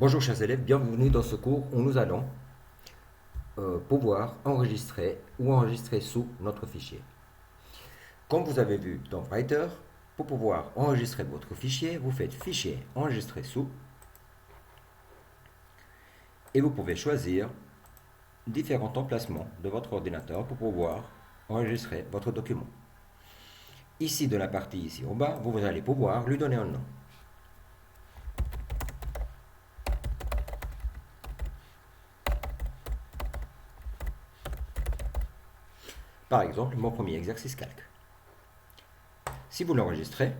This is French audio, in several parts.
Bonjour chers élèves, bienvenue dans ce cours où nous allons pouvoir enregistrer ou enregistrer sous notre fichier. Comme vous avez vu dans Writer, pour pouvoir enregistrer votre fichier, vous faites Fichier, Enregistrer sous et vous pouvez choisir différents emplacements de votre ordinateur pour pouvoir enregistrer votre document. Ici, de la partie ici en bas, vous allez pouvoir lui donner un nom. Par exemple, mon premier exercice calque. Si vous l'enregistrez,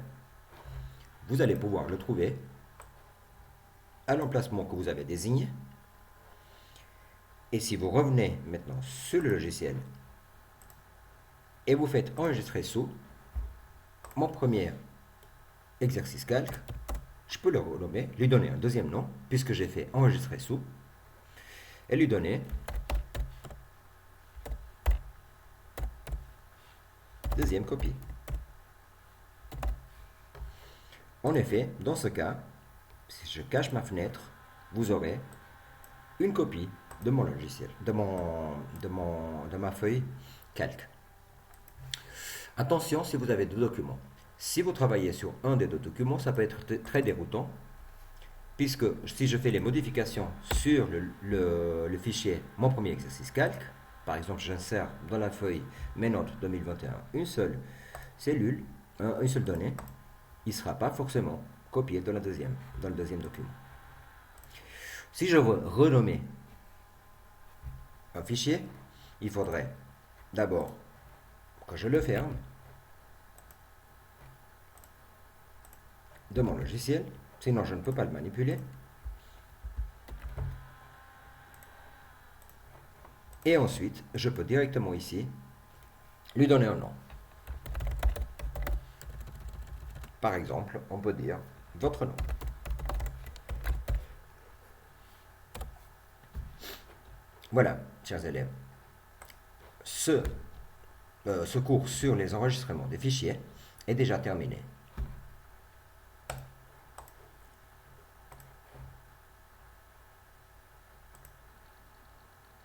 vous allez pouvoir le trouver à l'emplacement que vous avez désigné. Et si vous revenez maintenant sur le logiciel et vous faites enregistrer sous mon premier exercice calque, je peux le renommer, lui donner un deuxième nom, puisque j'ai fait enregistrer sous, et lui donner deuxième copie. En effet, dans ce cas, si je cache ma fenêtre, vous aurez une copie de mon logiciel, de ma feuille calque. Attention si vous avez deux documents. Si vous travaillez sur un des deux documents, ça peut être très déroutant, puisque si je fais les modifications sur le fichier mon premier exercice calque, par exemple j'insère dans la feuille mes notes 2021 une seule cellule, une seule donnée, il ne sera pas forcément copié dans le deuxième document. Si je veux renommer un fichier, il faudrait d'abord que je le ferme de mon logiciel, sinon je ne peux pas le manipuler. Et ensuite, je peux directement ici lui donner un nom. Par exemple, on peut dire votre nom. Voilà, chers élèves. Ce cours sur les enregistrements des fichiers est déjà terminé.